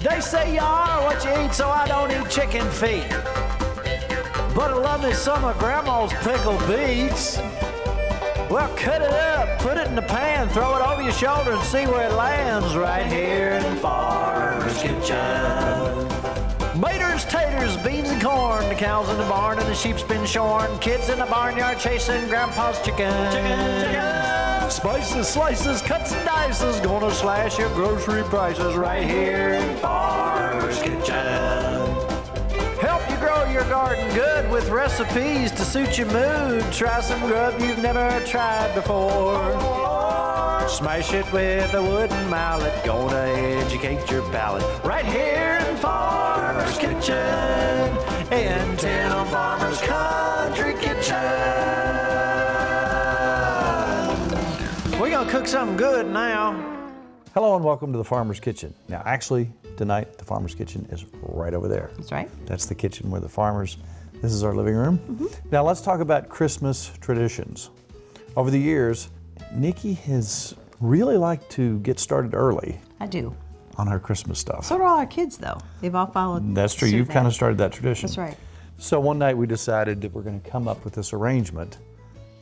They say you are what you eat, so I don't eat chicken feet. But I love me some of Grandma's pickled beets. Well, cut it up, put it in the pan, throw it over your shoulder and see where it lands right here in Farmer's Kitchen. Maters, taters, beans and corn, the cows in the barn and the sheep's been shorn, kids in the barnyard chasing Grandpa's chicken. Chicken. Spices, slices, cuts and dices, gonna slash your grocery prices right here in Farmer's Kitchen. Help you grow your garden good with recipes to suit your mood. Try some grub you've never tried before. Smash it with a wooden mallet, gonna educate your palate. Right here in Farmer's Kitchen, in Tim Farmer's Country Kitchen. We're gonna cook something good now. Hello and welcome to the Farmer's Kitchen. Now actually, tonight the Farmer's Kitchen is right over there. That's right. That's the kitchen where the farmers, this is our living room. Now let's talk about Christmas traditions. Over the years, Nicki has really liked to get started early. I do. On her Christmas stuff. So do all our kids though. They've all followed. That's true, you've kind of started that tradition. That's right. So one night we decided that we're gonna come up with this arrangement,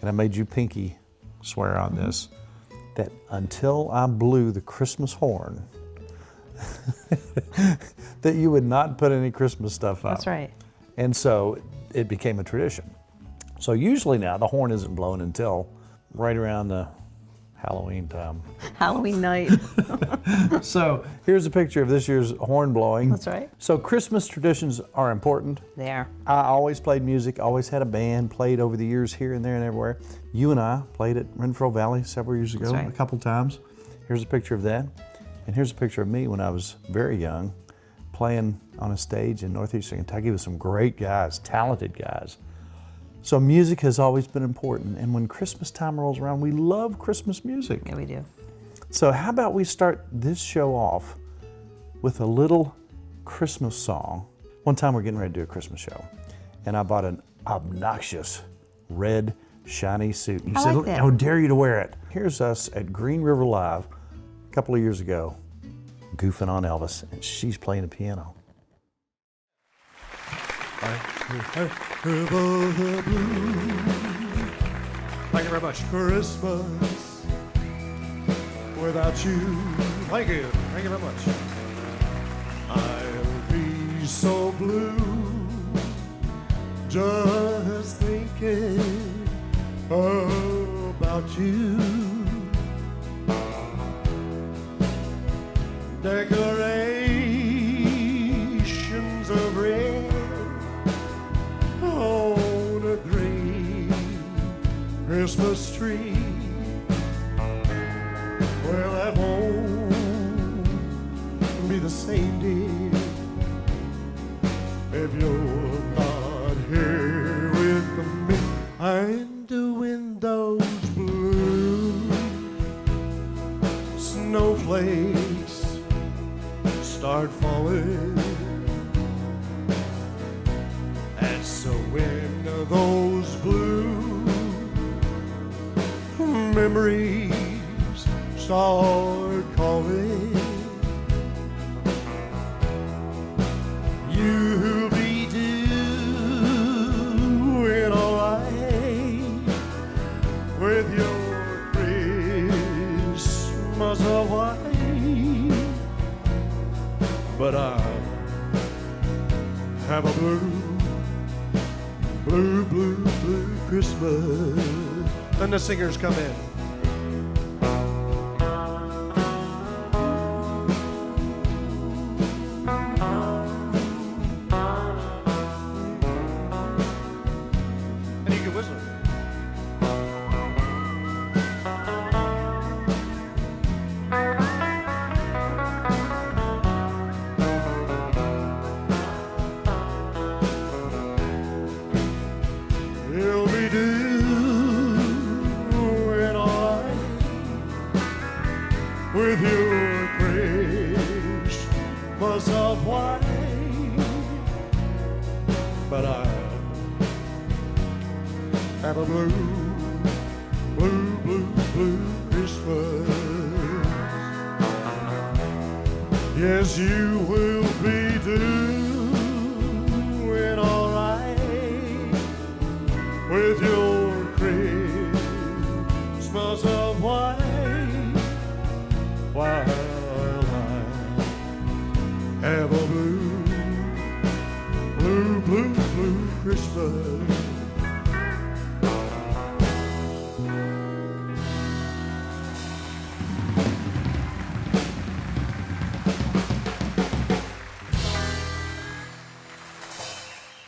and I made you pinky swear on this, that until I blew the Christmas horn, that you would not put any Christmas stuff up. That's right. And so it became a tradition. So usually now the horn isn't blown until right around the Halloween time. Halloween night. So here's a picture of this year's horn blowing. That's right. So Christmas traditions are important. They are. I always played music, always had a band, played over the years here and there and everywhere. You and I played at Renfro Valley several years ago, That's right. a couple times. Here's a picture of that. And here's a picture of me when I was very young, playing on a stage in Northeastern Kentucky with some great guys, talented guys. So music has always been important, and when Christmas time rolls around, we love Christmas music. Yeah, we do. So how about we start this show off with a little Christmas song. One time we're getting ready to do a Christmas show, and I bought an obnoxious red shiny suit. And you said, like that. "How dare you to wear it?" Here's us at Green River Live a couple of years ago, goofing on Elvis, and she's playing the piano. Thank you very much. Christmas without you. Thank you. Thank you very much. I'll be so blue just thinking about you. Decorations of red on a green Christmas tree. Well, that won't be the same, dear, if you're not here with me. And when those blue snowflakes start falling, and so when those blue memories start calling, you'll be doing alright with your Christmas of white. But I have a blue Christmas. Then the singers come in. And you can whistle. You'll be doing alright with your Christmas of white. But I have a blue Christmas. Yes, you will be doing all right with your Christmas of white, while I have a blue, blue, blue, blue Christmas.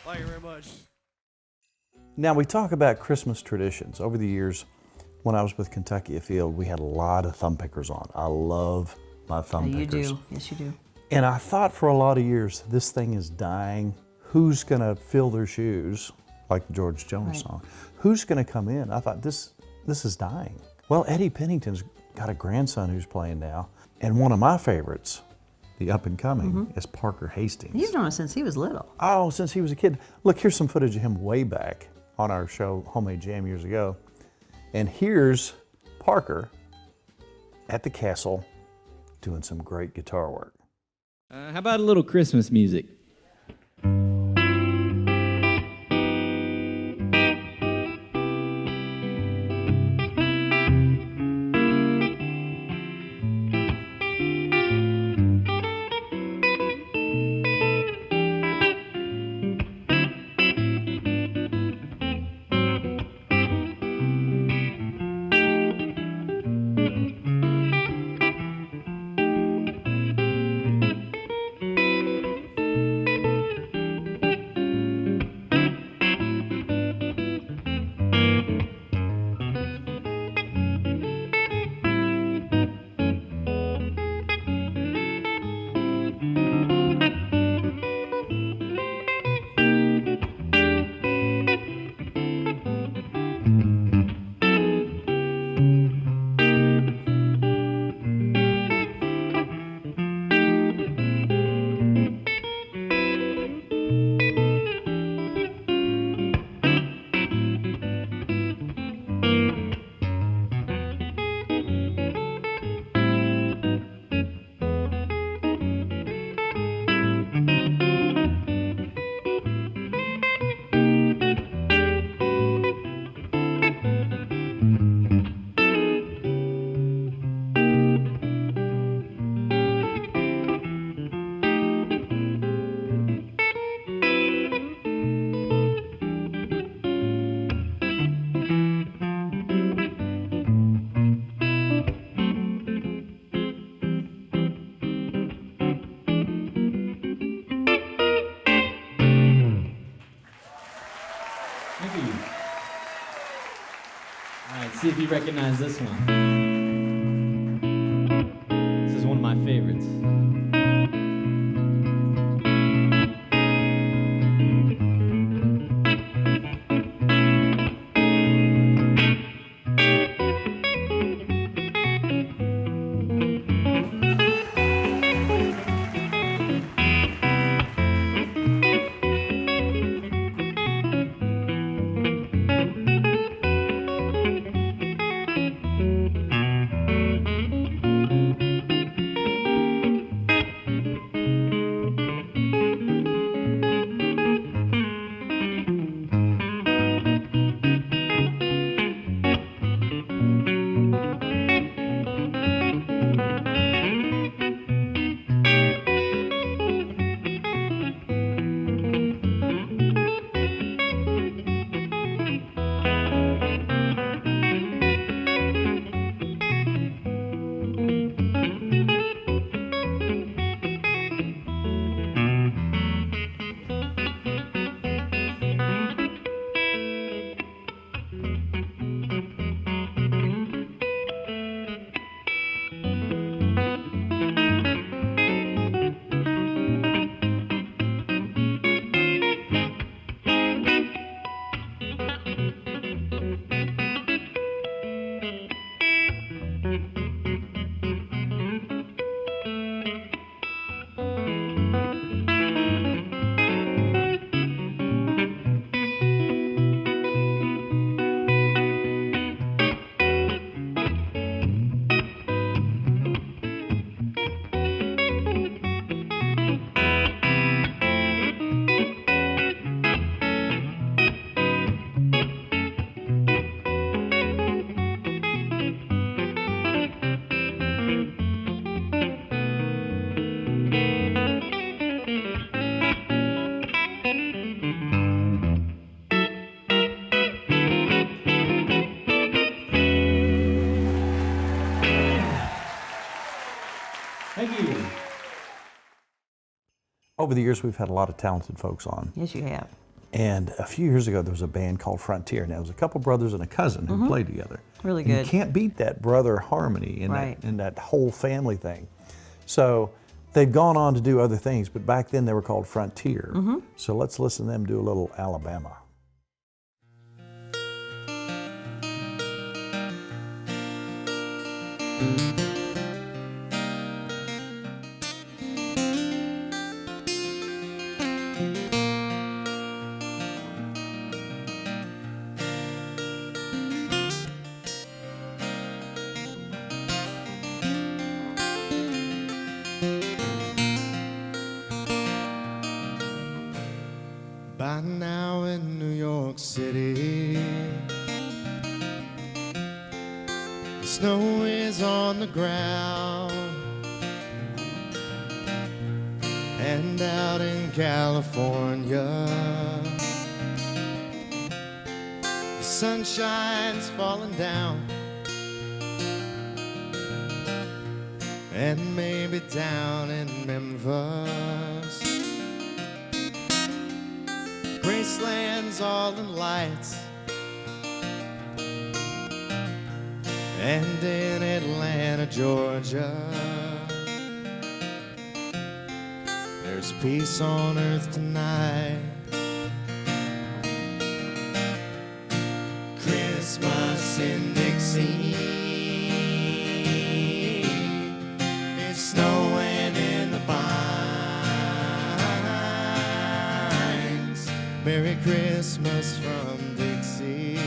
Thank you very much. Now we talk about Christmas traditions. Over the years, when I was with Kentucky Afield, we had a lot of thumb pickers on. I love my thumb You pickers. do. Yes, you do. And I thought for a lot of years, this thing is dying. Who's gonna fill their shoes, like the George Jones Right. song? Who's gonna come in? I thought this is dying. Well, Eddie Pennington's got a grandson who's playing now, and one of my favorites, the up and coming, is Parker Hastings. You've known him since he was little. Oh, since he was a kid. Look, here's some footage of him way back on our show, Homemade Jam, years ago. And here's Parker at the castle doing some great guitar work. How about a little Christmas music? Thank you. All right, see if you recognize this one. This is one of my favorites. Thank you. Over the years, we've had a lot of talented folks on. Yes, you have. And a few years ago, there was a band called Frontier. Now, it was a couple brothers and a cousin who played together. Really And good. you can't beat that brother harmony and, Right. that whole family thing. So they've gone on to do other things, but back then they were called Frontier. So let's listen to them do a little Alabama. By now in New York City, the snow is on the ground, and out in California, the sunshine's falling down, and maybe down in Memphis, Graceland's all in lights, and in Atlanta, Georgia, there's peace on earth tonight. Christmas in Dixie, it's snowing in the pines. Merry Christmas from Dixie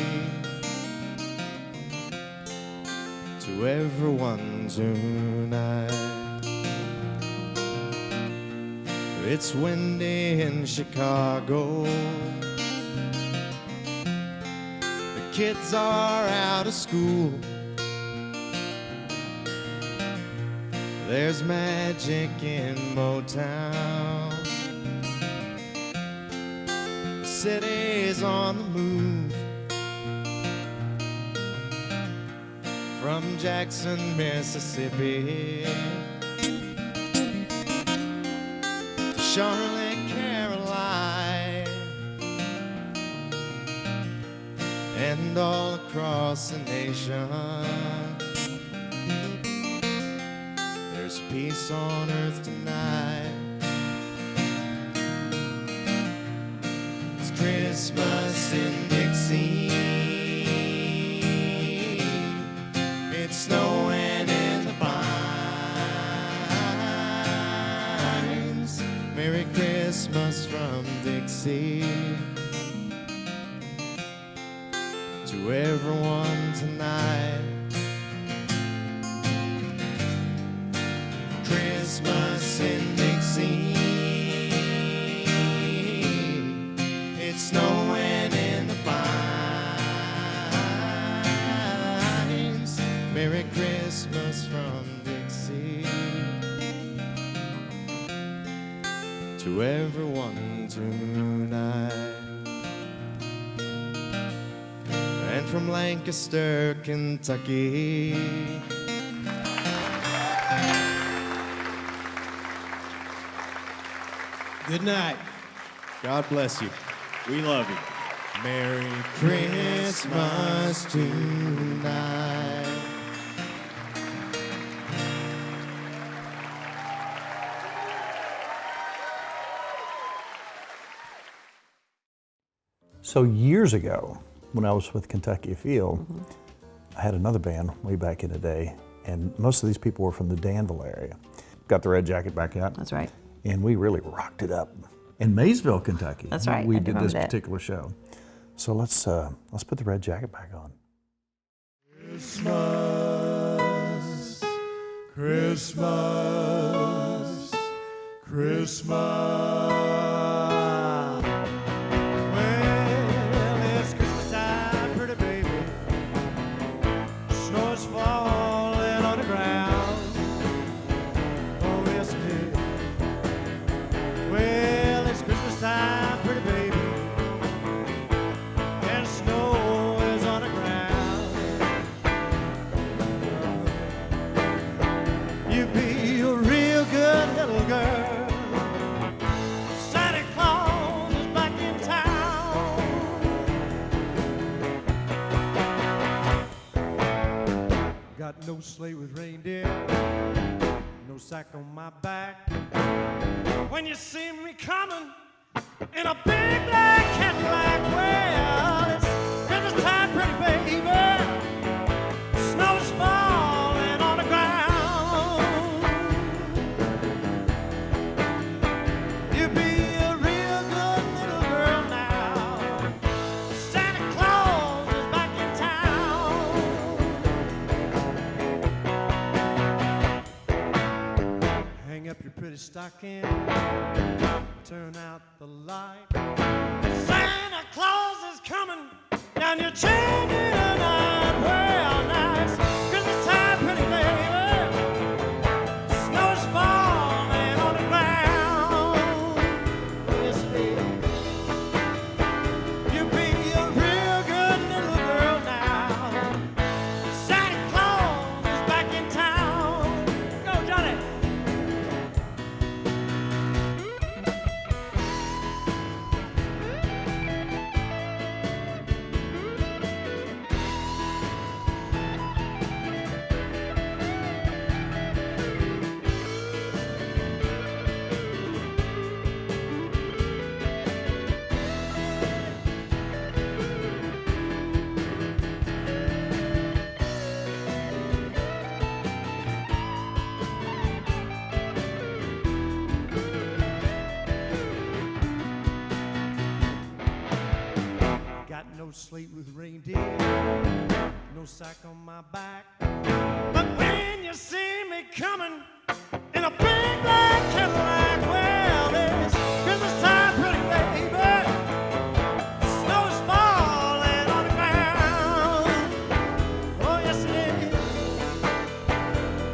to everyone tonight. It's windy in Chicago, the kids are out of school, there's magic in Motown, the city's on the move, from Jackson, Mississippi, to Charlotte, Caroline, and all across the nation, there's peace on earth tonight. It's Christmas in Dixie, it's snowing in the pines. Merry Christmas from Dixie to everyone tonight. Christmas in Dixie, it's snowing in the pines. Merry Christmas from Dixie to everyone tonight. And from Lancaster, Kentucky, Good night. God bless you. We love you. Merry Christmas tonight. So years ago, when I was with Kentucky Field, I had another band way back in the day, and most of these people were from the Danville area. Got the red jacket back out. That's right. And we really rocked it up in Maysville, Kentucky. That's right, We I do did remember this that. particular show. So let's put the red jacket back on. Christmas, Christmas, Christmas. Well, it's Christmas time, pretty baby. Snow's falling on the ground. Oh, yes, it is. Well, it's Christmas time, pretty baby. And snow is on the ground. You be a real Got no sleigh with reindeer, no sack on my back. When you see me coming in a big black Cadillac, well, it's Christmas time, pretty baby. Snow's falling on the ground. You be a real good little girl now. Santa Claus is back in town. Hang up your pretty stocking, turn out the light. Santa Claus is coming down your chimney tonight. Well, now it's Christmas time, pretty baby. Snow is falling on the ground. Yes, baby. You be a real good little girl now. Santa Claus is back in town. Go, Johnny. Got no sleigh with reindeer, no sack on my back. But when you see me coming in a big black Cadillac, well, it's Christmas time, pretty baby. Snow is falling on the ground. Oh, yes, it is.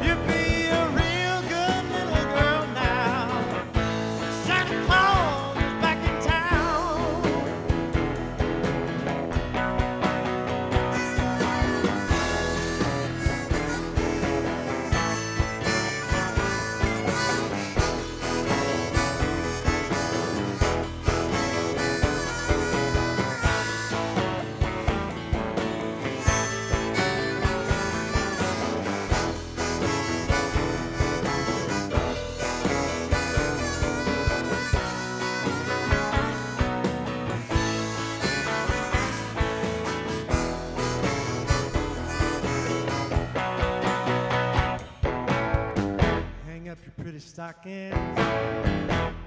You be a real good little girl now. Santa Claus is back in town. Hang up your pretty stockings,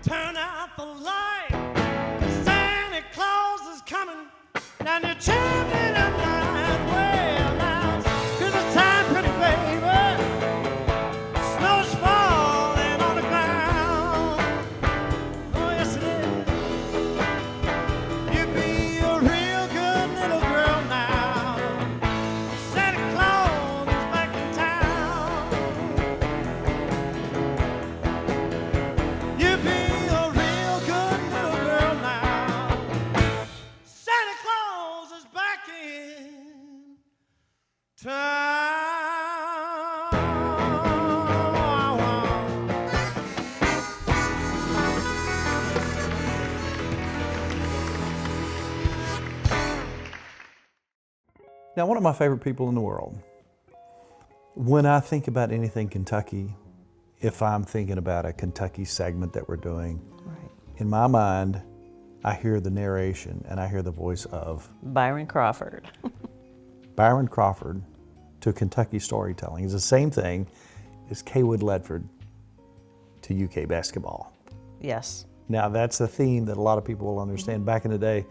turn out the light. Santa Claus is coming down your chimney tonight. Well, now it's Christmas time, pretty baby. Snow's falling on the ground. Oh, yes, it is. You be a real good little girl now. Santa Claus is back in town. You be a real good little girl now. Santa Claus is back in town. Now, one of my favorite people in the world. When I think about anything Kentucky, if I'm thinking about a Kentucky segment that we're doing, Right. in my mind, I hear the narration and I hear the voice of Byron Crawford. Byron Crawford to Kentucky storytelling. It's the same thing as Kaywood Ledford to UK basketball. Yes. Now, that's a theme that a lot of people will understand. Back in the day,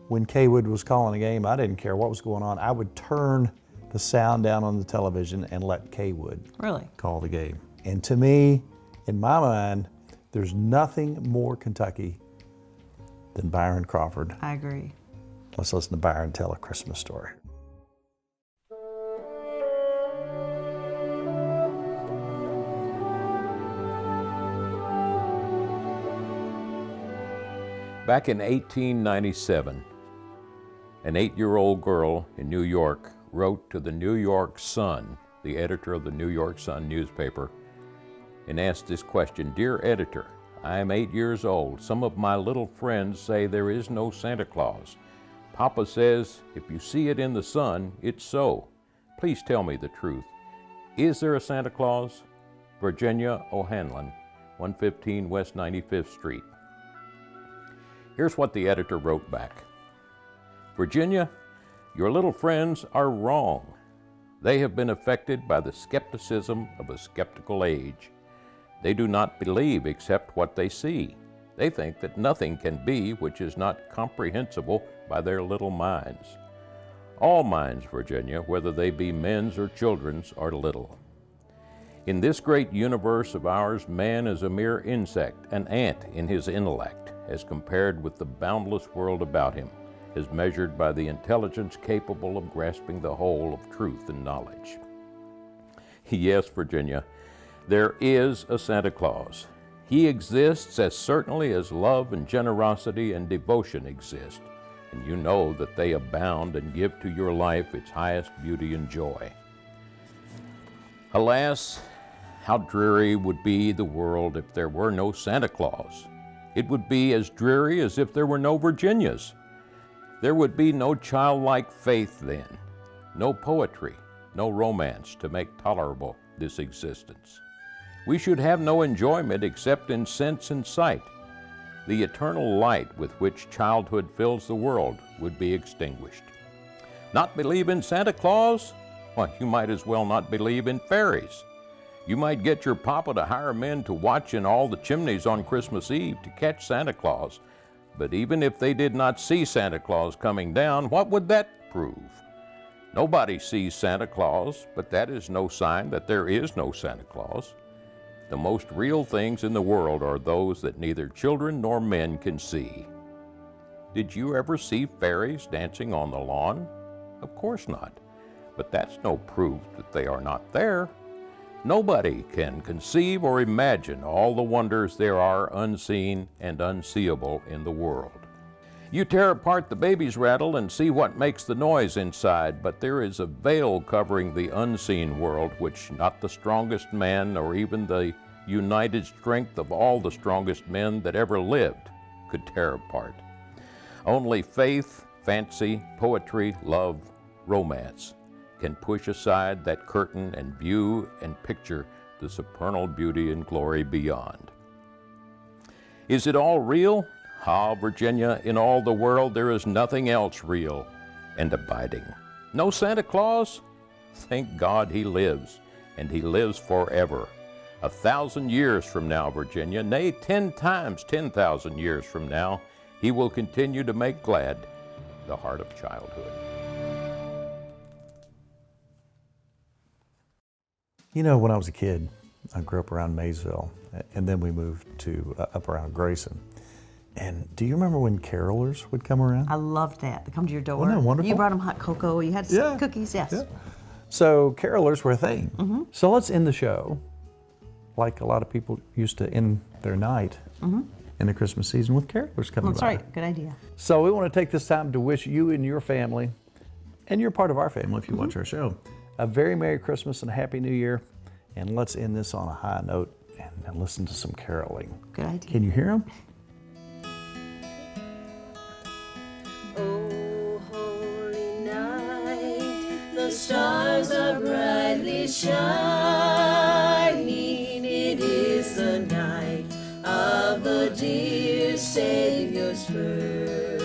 when Kaywood was calling a game, I didn't care what was going on. I would turn the sound down on the television and let Kaywood Really? call the game. And to me, in my mind, there's nothing more Kentucky than Byron Crawford. I agree. Let's listen to Byron tell a Christmas story. Back in 1897, an 8-year-old girl in New York wrote to the New York Sun, the editor of the New York Sun newspaper, and asked this question: "Dear editor, I am 8 years old. Some of my little friends say there is no Santa Claus. Papa says if you see it in the sun, it's so. Please tell me the truth. Is There a Santa Claus? Virginia O'Hanlon, 115 West 95th Street. Here's what the editor wrote back. Virginia, your little friends are wrong. They have been affected by the skepticism of a skeptical age. They do not believe except what they see. They think that nothing can be which is not comprehensible by their little minds. All minds, Virginia, whether they be men's or children's, are little. In this great universe of ours, man is a mere insect, an ant in his intellect, as compared with the boundless world about him, as measured by the intelligence capable of grasping the whole of truth and knowledge. Yes, Virginia, there is a Santa Claus. He exists as certainly as love and generosity and devotion exist, and you know that they abound and give to your life its highest beauty and joy. Alas, how dreary would be the world if there were no Santa Claus. It would be as dreary as if there were no Virginias. There would be no childlike faith then, no poetry, no romance to make tolerable this existence. We should have no enjoyment except in sense and sight. The eternal light with which childhood fills the world would be extinguished. Not believe in Santa Claus? Why, you might as well not believe in fairies. You might get your papa to hire men to watch in all the chimneys on Christmas Eve to catch Santa Claus. But even if they did not see Santa Claus coming down, what would that prove? Nobody sees Santa Claus, but that is no sign that there is no Santa Claus. The most real things in the world are those that neither children nor men can see. Did you ever see fairies dancing on the lawn? Of course not. But that's no proof that they are not there. Nobody can conceive or imagine all the wonders there are unseen and unseeable in the world. You tear apart the baby's rattle and see what makes the noise inside, but there is a veil covering the unseen world which not the strongest man or even the united strength of all the strongest men that ever lived could tear apart. Only faith, fancy, poetry, love, romance can push aside that curtain and view and picture the supernal beauty and glory beyond. Is it all real? Ah, Virginia, in all the world there is nothing else real and abiding. No Santa Claus? Thank God he lives, and he lives forever. 1,000 years from now, Virginia, nay, 10 times 10,000 years from now, he will continue to make glad the heart of childhood. You know, when I was a kid, I grew up around Maysville, and then we moved to up around Grayson. And do you remember when carolers would come around? I loved that. They come to your door. Wasn't that wonderful? You brought them hot cocoa. You had some Yeah. cookies. Yes. Yeah. So carolers were a thing. So let's end the show like a lot of people used to end their night in the Christmas season with carolers coming That's by. right. Good idea. So we want to take this time to wish you and your family, and you're part of our family if you watch our show, a very Merry Christmas and a Happy New Year. And let's end this on a high note and listen to some caroling. Good idea. Can you hear them? Oh, holy night, the stars are brightly shining. It is the night of the dear Savior's birth.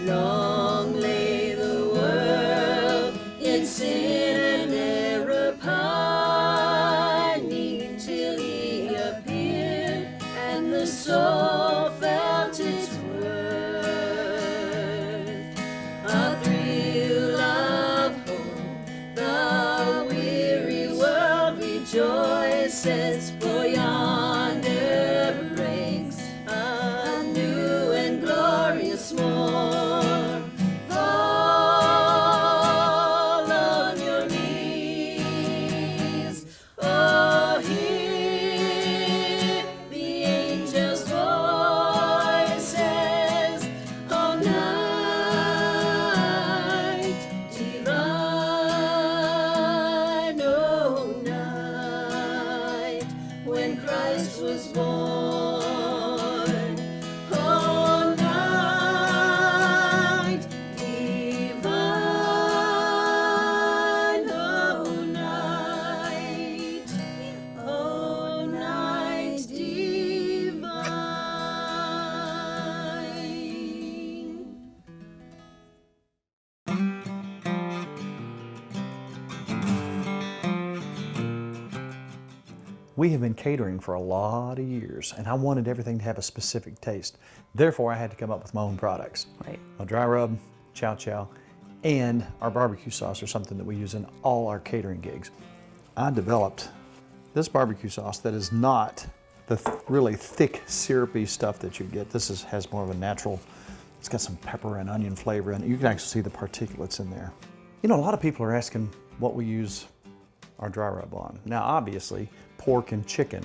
Long lay the world in sin and error pining, till he appeared and the soul felt his worth. A thrill of hope, the weary world rejoices, for yonder breaks a new and glorious morn. Fall on your knees, oh, hear the angels' voices, oh, night divine, oh, night We have been catering for a lot of years, and I wanted everything to have a specific taste. Therefore, I had to come up with my own products. Right. A dry rub, chow chow, and our barbecue sauce are something that we use in all our catering gigs. I developed this barbecue sauce that is not the really thick, syrupy stuff that you get. This has more of a natural, it's got some pepper and onion flavor in it. You can actually see the particulates in there. You know, a lot of people are asking what we use our dry rub on. Now, obviously, pork and chicken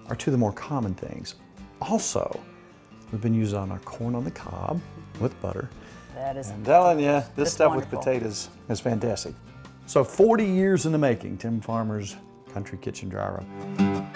are two of the more common things. Also, we've been using on our corn on the cob with butter. That is. I'm telling you, this That's stuff wonderful. with potatoes is fantastic. So 40 years in the making, Tim Farmer's Country Kitchen Dry Rub.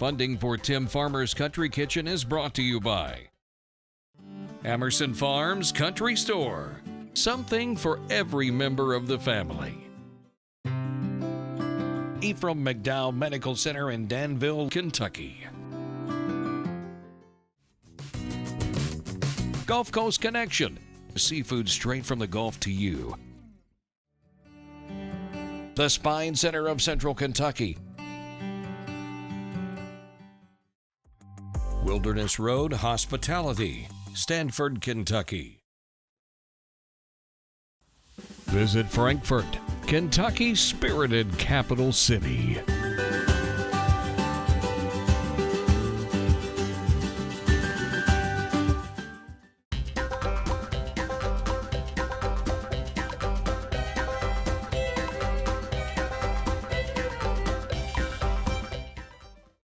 Funding for Tim Farmer's Country Kitchen is brought to you by Emerson Farms Country Store. Something for every member of the family. Ephraim McDowell Medical Center in Danville, Kentucky. Gulf Coast Connection. Seafood straight from the Gulf to you. The Spine Center of Central Kentucky. Wilderness Road Hospitality, Stanford, Kentucky. Visit Frankfort, Kentucky's spirited capital city.